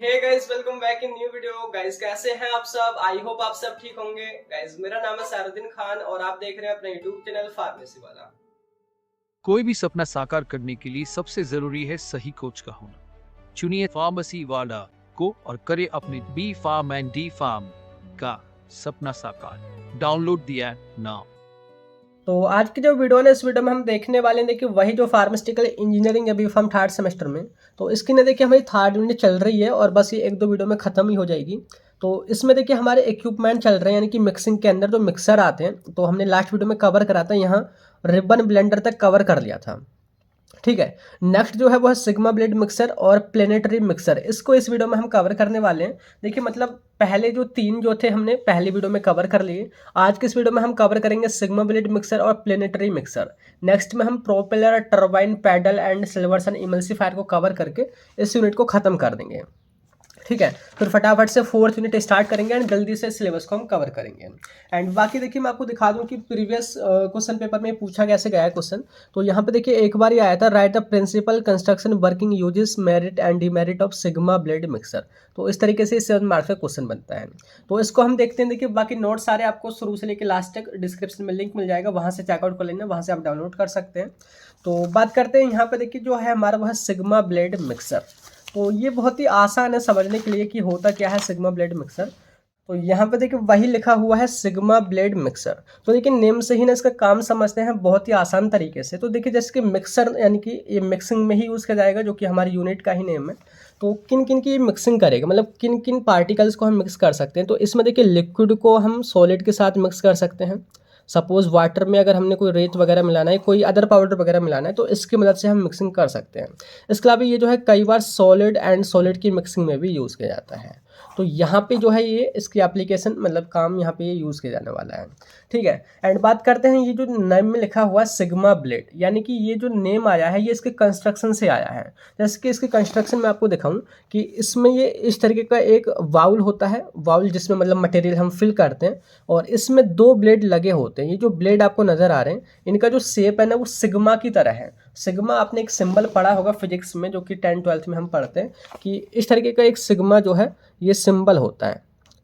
Hey guys, welcome back in new video. Guys कैसे हैं आप सब? आई होप आप सब ठीक होंगे। गाइस मेरा नाम है सारुद्दीन खान और आप देख रहे हैं अपना यूट्यूब चैनल फार्मेसी वाला। कोई भी सपना साकार करने के लिए सबसे जरूरी है सही कोच का होना। चुनिए फार्मेसी वाला को और करे अपने B pharm and D pharm का सपना साकार। Download the app now. तो आज की जो वीडियो है इस वीडियो में हम देखने वाले हैं, देखिए वही जो फार्मास्यूटिकल इंजीनियरिंग अभी हम थर्ड सेमेस्टर में, तो इसकी ना देखिए हमारी थर्ड यूनिट चल रही है और बस ये एक दो वीडियो में ख़त्म ही हो जाएगी। तो इसमें देखिए हमारे इक्विपमेंट चल रहे हैं, यानी कि मिक्सिंग के अंदर जो मिक्सर आते हैं, तो हमने लास्ट वीडियो में कवर करा था, यहाँ रिबन ब्लेंडर तक कवर कर लिया था। ठीक है। नेक्स्ट जो है वो है सिग्मा ब्लेड मिक्सर और प्लेनेटरी मिक्सर, इसको इस वीडियो में हम कवर करने वाले हैं। देखिए मतलब पहले जो तीन जो थे हमने पहली वीडियो में कवर कर लिए। आज के इस वीडियो में हम कवर करेंगे सिग्मा ब्लेड मिक्सर और प्लेनेटरी मिक्सर। नेक्स्ट में हम propeller, turbine, paddle and Silverson emulsifier को कवर करके इस यूनिट को खत्म कर देंगे। ठीक है, फिर फटाफट से फोर्थ यूनिट स्टार्ट करेंगे एंड जल्दी से सिलेबस को हम कवर करेंगे। एंड बाकी देखिए मैं आपको दिखा दूं कि प्रीवियस क्वेश्चन पेपर में पूछा कैसे गया है क्वेश्चन। तो यहाँ पे देखिए एक बार ही आया था, write the principle construction working uses merit and demerit of sigma blade mixer. तो इस तरीके से 7 मार्क्स का क्वेश्चन बनता है। तो इसको हम देखते हैं। देखिए बाकी नोट सारे आपको शुरू से लेकर लास्ट तक डिस्क्रिप्शन में लिंक मिल जाएगा, वहाँ से चेकआउट कर लेना, वहाँ से आप डाउनलोड कर सकते हैं। तो बात करते हैं यहाँ पे, देखिए जो है हमारा वह सिग्मा ब्लेड मिक्सर। तो ये बहुत ही आसान है समझने के लिए कि होता क्या है सिग्मा ब्लेड मिक्सर। तो यहाँ पे देखिए वही लिखा हुआ है सिग्मा ब्लेड मिक्सर। तो देखिए नेम से ही ना इसका काम समझते हैं बहुत ही आसान तरीके से। तो देखिए जैसे कि मिक्सर यानी कि ये मिक्सिंग में ही यूज़ किया जाएगा, जो कि हमारी यूनिट का ही नेम है। तो किन किन की मिक्सिंग करेगा, मतलब किन किन पार्टिकल्स को हम मिक्स कर सकते हैं। तो इसमें देखिए लिक्विड को हम सॉलिड के साथ मिक्स कर सकते हैं। सपोज वाटर में अगर हमने कोई रेत वगैरह मिलाना है, कोई अदर पाउडर वगैरह मिलाना है, तो इसकी मदद से हम मिक्सिंग कर सकते हैं। इसके अलावा ये जो है कई बार सॉलिड एंड सॉलिड की मिक्सिंग में भी यूज़ किया जाता है। तो यहाँ पे जो है ये इसकी एप्लीकेशन मतलब काम यहाँ पे ये यूज़ किया जाने वाला है। ठीक है। एंड बात करते हैं ये जो नेम में लिखा हुआ है सिग्मा ब्लेड, यानी कि ये जो नेम आया है ये इसके कंस्ट्रक्शन से आया है। जैसे कि इसके कंस्ट्रक्शन में आपको दिखाऊं कि इसमें ये इस तरीके का एक वाउल होता है, वाउल जिसमें मतलब मटेरियल हम फिल करते हैं, और इसमें 2 ब्लेड लगे होते हैं। ये जो ब्लेड आपको नज़र आ रहे हैं इनका जो शेप है ना वो सिग्मा की तरह है। सिग्मा आपने एक सिंबल पढ़ा होगा फिजिक्स में, जो कि 10th-12th में हम पढ़ते हैं कि इस तरीके का एक सिग्मा जो है ये सिंबल होता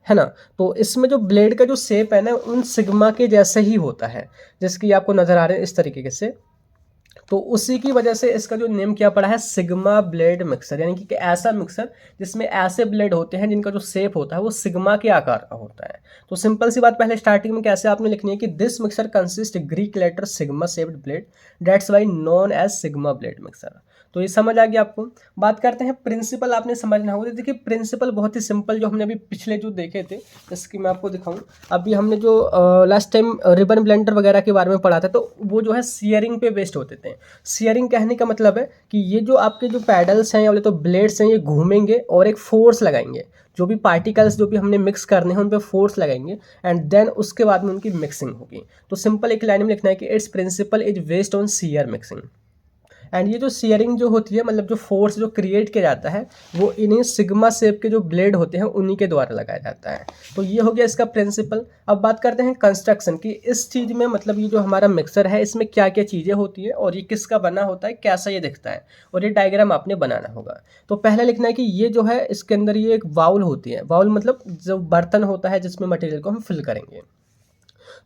है ना। तो इसमें जो ब्लेड का जो शेप है ना उन सिग्मा के जैसे ही होता है, जैसे कि आपको नज़र आ रहे हैं इस तरीके से। तो उसी की वजह से इसका जो नेम क्या पड़ा है सिग्मा ब्लेड मिक्सर, यानी कि ऐसा मिक्सर जिसमें ऐसे ब्लेड होते हैं जिनका जो शेप होता है वो सिग्मा के आकार का होता है। तो सिंपल सी बात, पहले स्टार्टिंग में कैसे आपने लिखनी है कि this mixer consist Greek letter sigma shaped blade, that's why known as sigma blade mixer. तो ये समझ आ गया आपको। बात करते हैं प्रिंसिपल, आपने समझना होगा। तो देखिए प्रिंसिपल बहुत ही सिंपल, जो हमने अभी पिछले जो देखे थे, जैसे कि मैं आपको दिखाऊं, अभी हमने जो लास्ट टाइम रिबन ब्लेंडर वगैरह के बारे में पढ़ा था, तो वो जो है सीयरिंग पे बेस्ड होते थे। सीयरिंग कहने का मतलब है कि ये जो आपके जो पैडल्स हैं या बोले तो ब्लेड्स हैं, ये घूमेंगे और एक फोर्स लगाएंगे, जो भी पार्टिकल्स जो भी हमने मिक्स करने हैं उन पे फोर्स लगाएंगे, एंड देन उसके बाद में उनकी मिक्सिंग होगी। तो सिंपल एक लाइन में लिखना है कि it's principle is based on shear mixing. And ये जो सीयरिंग जो होती है, मतलब जो फोर्स जो क्रिएट किया जाता है, वो इन्हीं सिग्मा शेप के जो ब्लेड होते हैं उन्हीं के द्वारा लगाया जाता है। तो ये हो गया इसका प्रिंसिपल। अब बात करते हैं कंस्ट्रक्शन की, इस चीज़ में मतलब ये जो हमारा मिक्सर है इसमें क्या क्या चीज़ें होती है और ये किसका बना होता है, कैसा ये दिखता है, और ये डायग्राम आपने बनाना होगा। तो पहले लिखना है कि ये जो है इसके अंदर ये एक बाउल होती है। बाउल मतलब जो बर्तन होता है जिसमें मटेरियल को हम फिल करेंगे।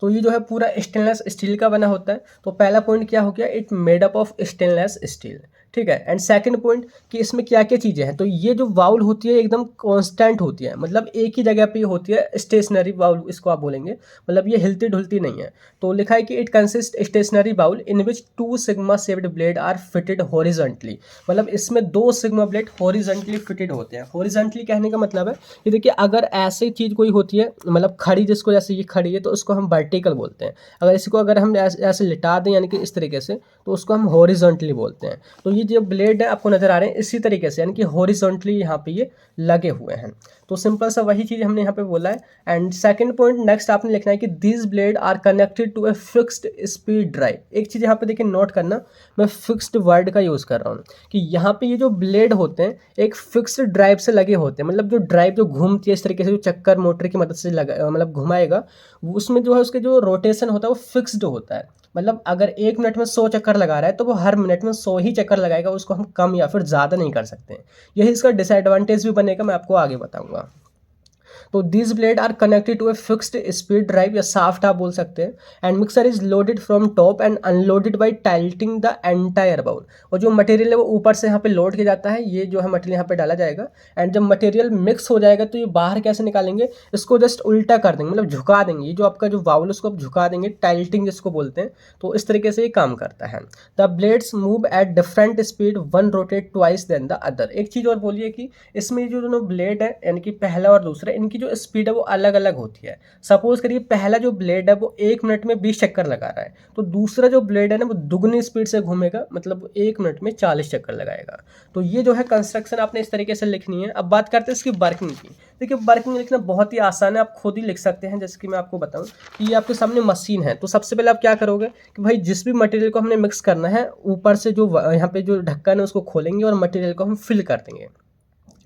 तो ये जो है पूरा स्टेनलेस स्टील का बना होता है। तो पहला पॉइंट क्या हो गया, it made up of stainless steel. ठीक है। एंड सेकंड पॉइंट कि इसमें क्या क्या चीज़ें हैं। तो ये जो वाउल होती है एकदम कांस्टेंट होती है, मतलब एक ही जगह पे होती है, स्टेशनरी वाउल इसको आप बोलेंगे, मतलब ये हिलती ढुलती नहीं है। तो लिखा है कि it consist stationary bowl in which 2 sigma shaped blade are fitted horizontally, मतलब इसमें 2 सिग्मा ब्लेड हॉरिजॉन्टली फिटेड होते हैं। हॉरिजॉन्टली कहने का मतलब है कि देखिए अगर ऐसी चीज़ कोई होती है, मतलब खड़ी, जिसको जैसे ये खड़ी है तो उसको हम वर्टिकल बोलते हैं। अगर इसको अगर हम ऐसे लिटा दें यानी कि इस तरीके से, तो उसको हम हॉरिजॉन्टली बोलते हैं। तो ये जो ब्लेड है आपको नजर आ रहे हैं इसी तरीके से, यानी कि हॉरिजॉन्टली यहाँ पे ये लगे हुए हैं। तो सिंपल सा वही चीज़ हमने यहाँ पे बोला है। एंड सेकंड पॉइंट नेक्स्ट आपने लिखना है कि this blade are connected to a fixed speed drive. एक चीज़ यहाँ पे देखिए नोट करना, मैं फिक्स्ड वर्ड का यूज़ कर रहा हूँ कि यहाँ पे ये जो ब्लेड होते हैं एक फिक्स्ड ड्राइव से लगे होते हैं, मतलब जो ड्राइव जो घूमती है इस तरीके से, जो चक्कर मोटर की मदद से लगा मतलब घुमाएगा, उसमें जो है उसके जो रोटेशन होता है वो फिक्स्ड होता है। मतलब अगर 1 मिनट में 100 चक्कर लगा रहा है तो वो हर मिनट में 100 ही चक्कर लगाएगा, उसको हम कम या फिर ज़्यादा नहीं कर सकते। यही इसका डिसएडवांटेज भी बनेगा, मैं आपको आगे बताऊँगा। तो this blade are connected to a fixed speed drive या शाफ्ट आप बोल सकते हैं, and mixer is loaded from top and unloaded by tilting the entire bowl. और जो मटेरियल है वो ऊपर से यहाँ पे लोड किया जाता है, ये जो है मटेरियल यहाँ पे डाला जाएगा, एंड जब मटेरियल मिक्स हो जाएगा तो ये बाहर कैसे निकालेंगे, इसको जस्ट उल्टा कर देंगे, मतलब झुका देंगे। ये जो आपका जो बाउल है उसको आप झुका देंगे, टाइल्टिंग जिसको बोलते हैं। तो इस तरीके से ये काम करता है। The blades move at different speed, one rotate twice than the other. एक चीज़ और बोलिए कि इसमें जो दोनों ब्लेड है यानी कि पहला और दूसरा, इनकी जो स्पीड है वो अलग अलग होती है। सपोज करिए पहला जो ब्लेड है वो 1 मिनट में 20 चक्कर लगा रहा है, तो दूसरा जो ब्लेड है ना वो दुगनी स्पीड से घूमेगा, मतलब 1 मिनट में 40 चक्कर लगाएगा। तो ये जो है कंस्ट्रक्शन आपने इस तरीके से लिखनी है। अब बात करते हैं इसकी वर्किंग की। देखिए वर्किंग लिखना बहुत ही आसान है, आप खुद ही लिख सकते हैं। जैसे कि मैं आपको बताऊं कि ये आपके सामने मशीन है, तो सबसे पहले आप क्या करोगे कि भाई जिस भी मटेरियल को हमने मिक्स करना है, ऊपर से जो यहाँ पे जो ढक्कन है उसको खोलेंगे और मटेरियल को हम फिल कर देंगे,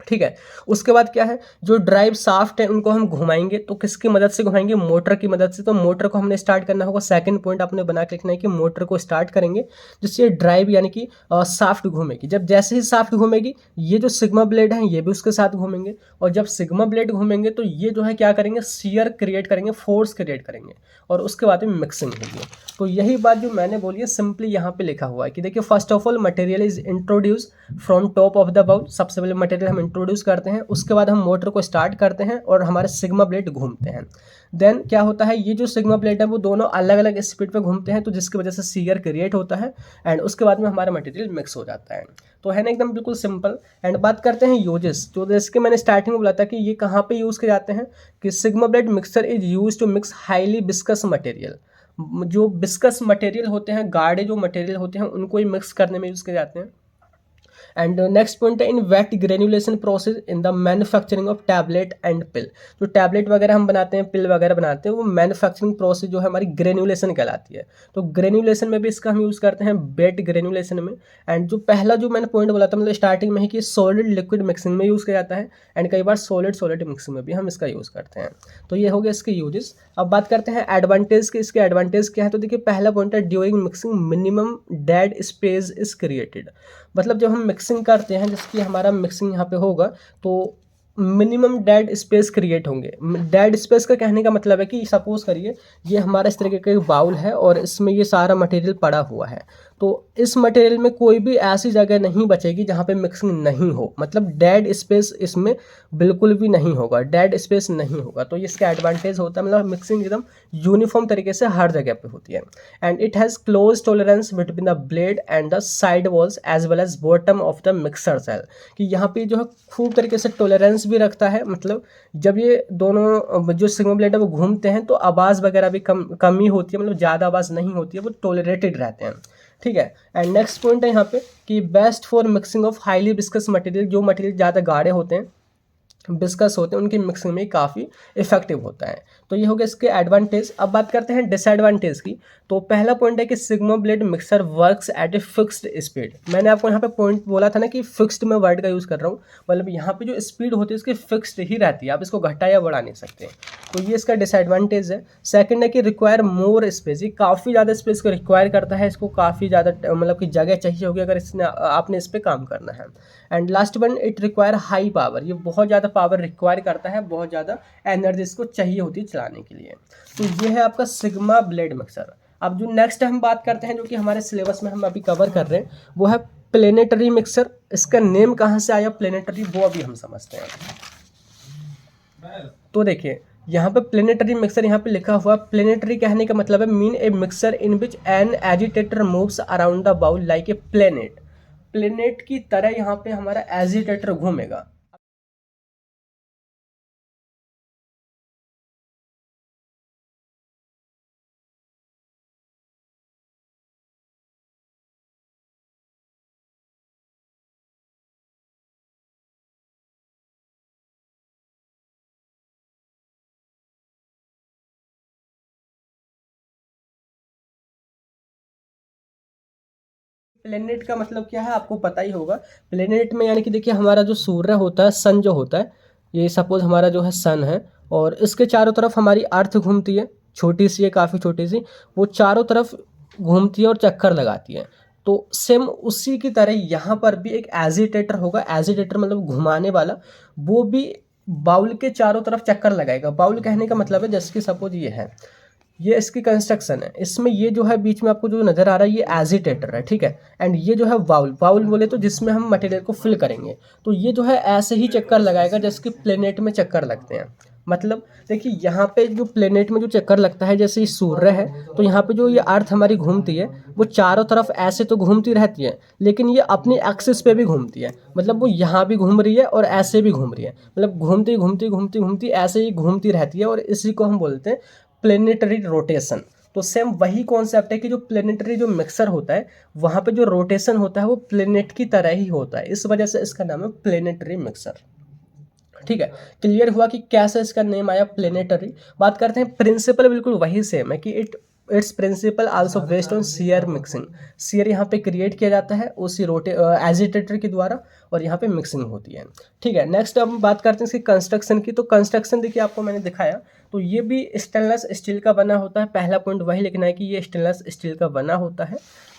ठीक है। उसके बाद क्या है, जो ड्राइव शाफ्ट है उनको हम घुमाएंगे, तो किसकी मदद से घुमाएंगे, मोटर की मदद से। तो मोटर को हमने स्टार्ट करना होगा, सेकंड पॉइंट आपने बना के लिखना है कि मोटर को स्टार्ट करेंगे जिससे ड्राइव यानी कि शाफ्ट घूमेगी। जब जैसे ही शाफ्ट घूमेगी, ये जो सिग्मा ब्लेड है ये भी उसके साथ घूमेंगे, और जब सिग्मा ब्लेड घूमेंगे तो ये जो है क्या करेंगे, शियर क्रिएट करेंगे, फोर्स क्रिएट करेंगे, और उसके बाद में मिक्सिंग होगी। तो यही बात जो मैंने बोली है सिंपली यहाँ पे लिखा हुआ है कि देखिए first of all material is introduce from top of the bowl. सबसे पहले मटेरियल हम इंट्रोड्यूस करते हैं, उसके बाद हम मोटर को स्टार्ट करते हैं और हमारे सिग्मा ब्लेड घूमते हैं। देन क्या होता है, ये जो सिग्मा ब्लेड है वो दोनों अलग अलग स्पीड पे घूमते हैं, तो जिसकी वजह से शियर क्रिएट होता है, एंड उसके बाद में हमारा मटेरियल मिक्स हो जाता है। तो है ना एकदम बिल्कुल सिंपल। एंड बात करते हैं यूजेस, जो जैसे कि मैंने स्टार्टिंग में बोला था कि ये कहाँ पे यूज़ किए जाते हैं, कि sigma blade mixer is use to mix highly viscous material. जो विस्कस मटेरियल होते हैं, गाढ़े जो मटेरियल होते हैं, उनको ही मिक्स करने में यूज़ किए जाते हैं। एंड नेक्स्ट पॉइंट है in wet granulation process in the manufacturing of tablet and pill. जो टैबलेट वगैरह हम बनाते हैं, पिल वगैरह बनाते हैं, वो मैन्युफैक्चरिंग प्रोसेस जो है हमारी ग्रेन्युलेशन कहलाती है। तो ग्रेन्युलेशन में भी इसका हम यूज़ करते हैं, वेट ग्रेन्युलेशन में। एंड जो पहला जो मैंने पॉइंट बोला था मतलब स्टार्टिंग में ही कि सॉलिड लिक्विड मिक्सिंग में यूज़ किया जाता है, एंड कई बार सॉलिड सॉलिड मिक्सिंग में भी हम इसका यूज़ करते हैं। तो ये हो गया इसके यूजेस। अब बात करते हैं एडवांटेज की। इसके एडवांटेज क्या है, तो देखिए पहला पॉइंट है during mixing minimum dead space is created. मतलब जब हम मिक्सिंग करते हैं, जैसे कि हमारा मिक्सिंग यहाँ पे होगा तो मिनिमम डेड स्पेस क्रिएट होंगे। डेड स्पेस का कहने का मतलब है कि सपोज करिए ये हमारा इस तरीके का बाउल है और इसमें ये सारा मटेरियल पड़ा हुआ है, तो इस मटेरियल में कोई भी ऐसी जगह नहीं बचेगी जहाँ पे मिक्सिंग नहीं हो, मतलब डेड स्पेस इसमें बिल्कुल भी नहीं होगा, डेड स्पेस नहीं होगा। तो इसका एडवांटेज होता है, मतलब मिक्सिंग एकदम यूनिफॉर्म तरीके से हर जगह पे होती है। And it has close tolerance between the blade and the side walls as well as bottom of the mixer cell, कि यहाँ पे जो है खूब तरीके से टॉलरेंस भी रखता है। मतलब जब ये दोनों जो सिग्मा ब्लेड है वो घूमते हैं तो आवाज़ वगैरह भी कम ही होती है, मतलब ज़्यादा आवाज़ नहीं होती है, वो टॉलरेटेड रहते हैं, ठीक है। एंड नेक्स्ट पॉइंट है यहाँ पे कि best for mixing of highly viscous material. जो मटेरियल ज़्यादा गाढ़े होते हैं, विस्कस होते हैं, उनकी मिक्सिंग में काफ़ी इफेक्टिव होता है। तो ये हो गया इसके एडवांटेज। अब बात करते हैं डिसएडवांटेज की। तो पहला पॉइंट है कि sigma blade mixer works at A fixed speed. मैंने आपको यहाँ पे पॉइंट बोला था ना कि फिक्स्ड में वर्ड का यूज़ कर रहा हूँ, मतलब यहाँ पे जो स्पीड होती है इसकी फिक्स्ड ही रहती है, आप इसको घटा या बढ़ा नहीं सकते। तो ये इसका डिसएडवांटेज है। सेकंड है कि रिक्वायर मोर स्पेस, ये काफ़ी ज़्यादा स्पेस को रिक्वायर करता है, इसको काफ़ी ज़्यादा मतलब कि जगह चाहिए होगी अगर इसने आपने इस पर काम करना है। And last one it require high power, ये बहुत ज़्यादा पावर रिक्वायर करता है, बहुत ज़्यादा एनर्जी इसको चाहिए होती है चलाने के लिए। तो ये है आपका सिग्मा ब्लेड मिक्सर। अब जो नेक्स्ट हम बात करते हैं, जो कि हमारे सिलेबस में हम अभी कवर कर रहे हैं, वो है प्लेनेटरी मिक्सर। इसका नेम कहाँ से आया प्लेनेटरी, वो अभी हम समझते हैं। तो देखिए यहाँ पे प्लेनेटरी मिक्सर यहाँ पे लिखा हुआ, प्लेनेटरी कहने का मतलब है mean a mixer in which an agitator moves around the bowl like a planet. Planet की तरह यहाँ पे हमारा एजिटेटर घूमेगा। प्लेनेट का मतलब क्या है आपको पता ही होगा। प्लेनेट में यानी कि देखिए हमारा जो सूर्य होता है, सन जो होता है, ये सपोज हमारा जो है सन है, और इसके चारों तरफ हमारी अर्थ घूमती है, छोटी सी है, काफ़ी छोटी सी। वो चारों तरफ घूमती है और चक्कर लगाती है। तो सेम उसी की तरह यहाँ पर भी एक एजिटेटर होगा, एजिटेटर मतलब घुमाने वाला, वो भी बाउल के चारों तरफ चक्कर लगाएगा। बाउल कहने का मतलब है जैसे कि सपोज ये है, ये इसकी कंस्ट्रक्शन है, इसमें ये जो है बीच में आपको जो नज़र आ रहा है ये एजिटेटर है, ठीक है। एंड ये जो है बाउल, बाउल बोले तो जिसमें हम मटेरियल को फिल करेंगे, तो ये जो है ऐसे ही चक्कर लगाएगा जैसे कि प्लेनेट में चक्कर लगते हैं। मतलब देखिए यहाँ पे जो प्लेनेट में जो चक्कर लगता है, जैसे ये सूर्य है, तो यहाँ पे जो ये अर्थ हमारी घूमती है वो चारों तरफ ऐसे तो घूमती रहती है, लेकिन ये अपनी एक्सिस पे भी घूमती है। मतलब वो यहाँ भी घूम रही है और ऐसे भी घूम रही है, मतलब घूमती घूमती घूमती घूमती ऐसे ही घूमती रहती है, और इसी को हम बोलते हैं प्लेनेटरी रोटेशन। तो सेम वही कॉन्सेप्ट है कि जो प्लेनेटरी जो मिक्सर होता है वहाँ पे जो रोटेशन होता है वो प्लेनेट की तरह ही होता है, इस वजह से इसका नाम है प्लेनेटरी मिक्सर। ठीक है, क्लियर हुआ कि कैसे इसका नेम आया प्लेनेटरी। बात करते हैं प्रिंसिपल, बिल्कुल वही सेम है कि it's principle also based on shear mixing. Shear यहाँ पे क्रिएट किया जाता है उसी एजिटेटर के द्वारा, और यहाँ पे मिक्सिंग होती है। ठीक है, नेक्स्ट अब बात करते हैं इसकी कंस्ट्रक्शन की। तो कंस्ट्रक्शन देखिए आपको मैंने दिखाया, तो ये भी स्टेनलेस स्टील का बना होता है। पहला पॉइंट वही लिखना है कि ये स्टेनलेस स्टील का बना होता है।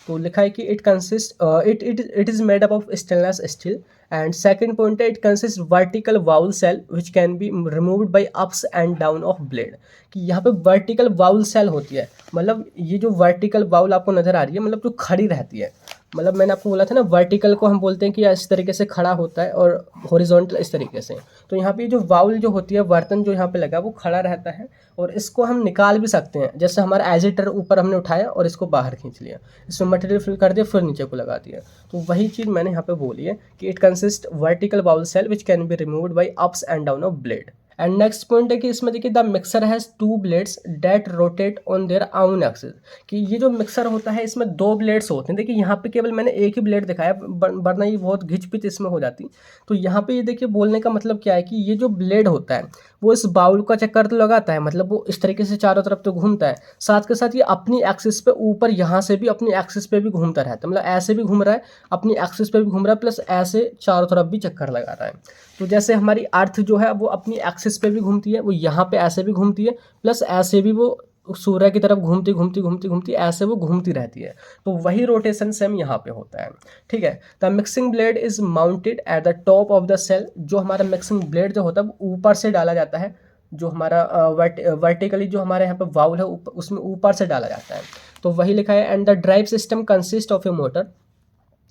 तो लिखा है कि it is made up of stainless steel. And second point है it consist vertical bowl cell which can be removed by ups and down of blade. कि यहाँ पे वर्टिकल वाउल सेल होती है, मतलब ये जो वर्टिकल वाउल आपको नजर आ रही है, मतलब जो खड़ी रहती है। मतलब मैंने आपको बोला था ना, वर्टिकल को हम बोलते हैं कि इस तरीके से खड़ा होता है और हॉरिजॉन्टल इस तरीके से। तो यहाँ पे जो वाउल जो होती है, बर्तन जो यहाँ पे लगा वो खड़ा रहता है, और इसको हम निकाल भी सकते हैं। जैसे हमारा एजिटर ऊपर हमने उठाया और इसको बाहर खींच लिया, इसमें मटेरियल फिल कर दिया, फिर नीचे को लगा दिया। तो वही चीज़ मैंने यहाँ पे बोली है कि it consist vertical bowl cell which can be removed by ups and down of blade. And next point है कि इसमें देखिए the mixer has two blades that rotate on their own axis. कि ये जो मिक्सर होता है इसमें दो ब्लेड्स होते हैं। देखिए यहाँ पे केवल मैंने एक ही ब्लेड दिखाया, वरना ये बहुत घिचपिच इसमें हो जाती। तो यहाँ पे ये देखिए बोलने का मतलब क्या है कि ये जो ब्लेड होता है वो इस बाउल का चक्कर तो लगाता है, मतलब वो इस तरीके से चारों तरफ तो घूमता है, साथ के साथ ये अपनी एक्सिस पे ऊपर यहाँ से भी अपनी एक्सिस पे भी घूमता रहता है। मतलब ऐसे भी घूम रहा है, अपनी एक्सिस पे भी घूम रहा है, प्लस ऐसे चारों तरफ भी चक्कर लगा रहा है। तो जैसे हमारी अर्थ जो है वो अपनी एक्सिस पे भी घूमती है, वो यहाँ पे ऐसे भी घूमती है, प्लस ऐसे भी वो सूर्य की तरफ घूमती घूमती घूमती घूमती ऐसे वो घूमती रहती है। तो वही रोटेशन सेम यहाँ पे होता है। ठीक है, the mixing blade is mounted at the top of the cell. जो हमारा मिक्सिंग ब्लेड जो होता है वो ऊपर से डाला जाता है, जो हमारा वर्टिकली जो हमारे यहाँ पे वाउल है उसमें ऊपर से डाला जाता है। तो वही लिखा है and the drive system consist of a motor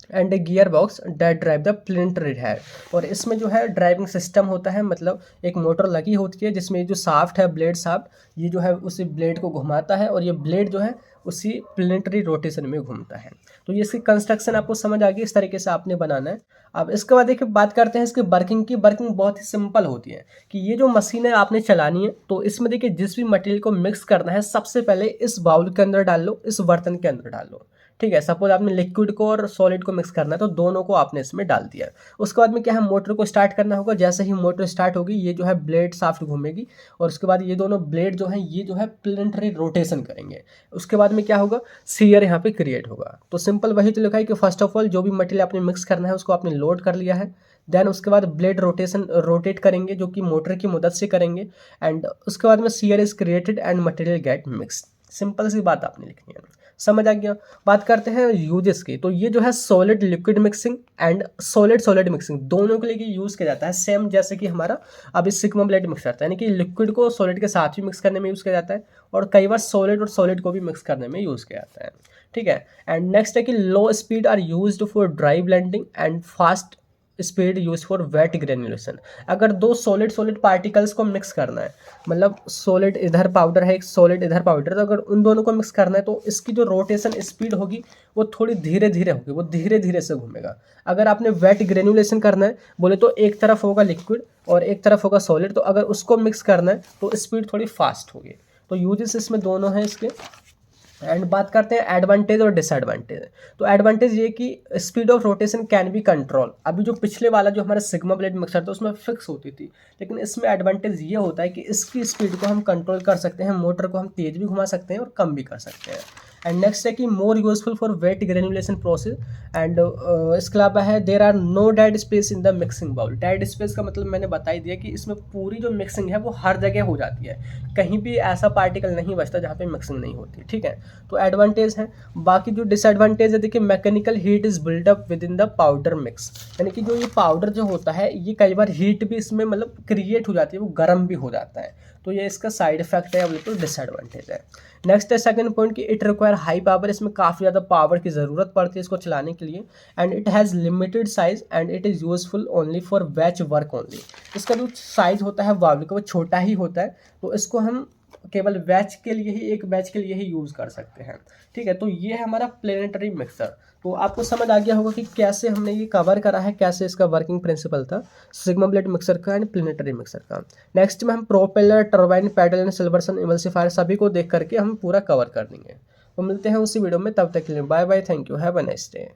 and a gear box that drive the planetary head. और इसमें जो है ड्राइविंग सिस्टम होता है, मतलब एक मोटर लगी होती है जिसमें जो शाफ्ट है, ब्लेड शाफ्ट, ये जो है उसी ब्लेड को घुमाता है, और ये ब्लेड जो है उसी प्लेनेटरी रोटेशन में घूमता है। तो ये इसकी कंस्ट्रक्शन आपको समझ आ गई, इस तरीके से आपने बनाना है। अब इसके बाद देखिए बात करते हैं इसकी वर्किंग की। वर्किंग बहुत ही सिंपल होती है कि ये जो मशीन है आपने चलानी है, तो इसमें देखिए जिस भी मटेरियल को मिक्स करना है सबसे पहले इस बाउल के अंदर डाल लो, इस बर्तन के अंदर डाल लो। ठीक है, सपोज आपने लिक्विड को और सॉलिड को मिक्स करना है, तो दोनों को आपने इसमें डाल दिया। उसके बाद में क्या है, मोटर को स्टार्ट करना होगा। जैसे ही मोटर स्टार्ट होगी ये जो है ब्लेड शाफ्ट घूमेगी, और उसके बाद ये दोनों ब्लेड जो है ये जो है प्लेनेटरी रोटेशन करेंगे। उसके बाद में क्या होगा, सीयर यहाँ पे क्रिएट होगा। तो सिंपल वही तो लिखा है कि फर्स्ट ऑफ ऑल जो भी मटेरियल आपने मिक्स करना है उसको आपने लोड कर लिया है, देन उसके बाद ब्लेड रोटेट करेंगे जो कि मोटर की मदद से करेंगे, एंड उसके बाद में shear is created and material get mixed. Simple सी बात आपने लिखनी है, समझ आ गया। बात करते हैं यूजेस की। तो ये जो है solid liquid mixing and solid solid mixing दोनों के लिए यूज़ किया जाता है। सेम जैसे कि हमारा अभी सिग्मा ब्लेड मिक्सर था, यानी कि लिक्विड को सॉलिड के साथ भी मिक्स करने में यूज़ किया जाता है, और कई बार सॉलिड और सॉलिड को भी मिक्स करने में यूज़ किया जाता है। ठीक है, एंड नेक्स्ट है कि low speed are used for dry blending and fast speed use for wet granulation. अगर दो सॉलिड सॉलिड पार्टिकल्स को मिक्स करना है, मतलब सॉलिड इधर पाउडर है, एक सॉलिड इधर पाउडर, तो अगर उन दोनों को मिक्स करना है तो इसकी जो रोटेशन स्पीड होगी वो थोड़ी धीरे धीरे होगी, वो धीरे धीरे से घूमेगा। अगर आपने वेट ग्रेन्युलेशन करना है बोले तो एक तरफ होगा लिक्विड और एक तरफ होगा सॉलिड, तो अगर उसको मिक्स करना है तो स्पीड थोड़ी फास्ट होगी। तो यूजेस इसमें दोनों हैं इसके। एंड बात करते हैं एडवांटेज और डिसएडवांटेज। तो एडवांटेज ये कि speed of rotation can be control. अभी जो पिछले वाला जो हमारा सिग्मा ब्लेड मिक्सर था उसमें फिक्स होती थी, लेकिन इसमें एडवांटेज ये होता है कि इसकी स्पीड को हम कंट्रोल कर सकते हैं, मोटर को हम तेज भी घुमा सकते हैं और कम भी कर सकते हैं। एंड नेक्स्ट है कि more useful for wet granulation process. And इसके अलावा है there are no dead space in the mixing bowl. Dead space का मतलब मैंने बता ही दिया कि इसमें पूरी जो मिक्सिंग है वो हर जगह हो जाती है, कहीं भी ऐसा पार्टिकल नहीं बचता जहाँ पे मिक्सिंग नहीं होती, ठीक है। तो एडवांटेज है। बाकी जो डिसएडवांटेज है देखिए, mechanical heat is build up with in the powder mix, यानी कि जो ये पाउडर जो होता है ये कई बार हीट भी इसमें मतलब क्रिएट हो जाती है, वो गर्म भी हो जाता है, तो ये इसका साइड इफेक्ट है या बिल्कुल डिसएडवांटेज है। नेक्स्ट है सेकंड पॉइंट कि इट रिक्वायर हाई पावर, इसमें काफ़ी ज़्यादा पावर की ज़रूरत पड़ती है इसको चलाने के लिए। And it has limited size and it is useful only for batch work only. इसका जो साइज होता है बाउल का वो छोटा ही होता है, तो इसको हम केवल बैच के लिए ही, एक बैच के लिए ही यूज़ कर सकते हैं, ठीक है। तो ये है हमारा प्लेनेटरी मिक्सर। तो आपको समझ आ गया होगा कि कैसे हमने ये कवर करा है, कैसे इसका वर्किंग प्रिंसिपल था सिग्मा ब्लेड मिक्सर का एंड प्लेनेटरी मिक्सर का। नेक्स्ट में हम propeller, turbine, paddle and Silverson emulsifier सभी को देख करके हम पूरा कवर कर देंगे। तो मिलते हैं उसी वीडियो में, तब तक के लिए bye bye, thank you, have a nice day.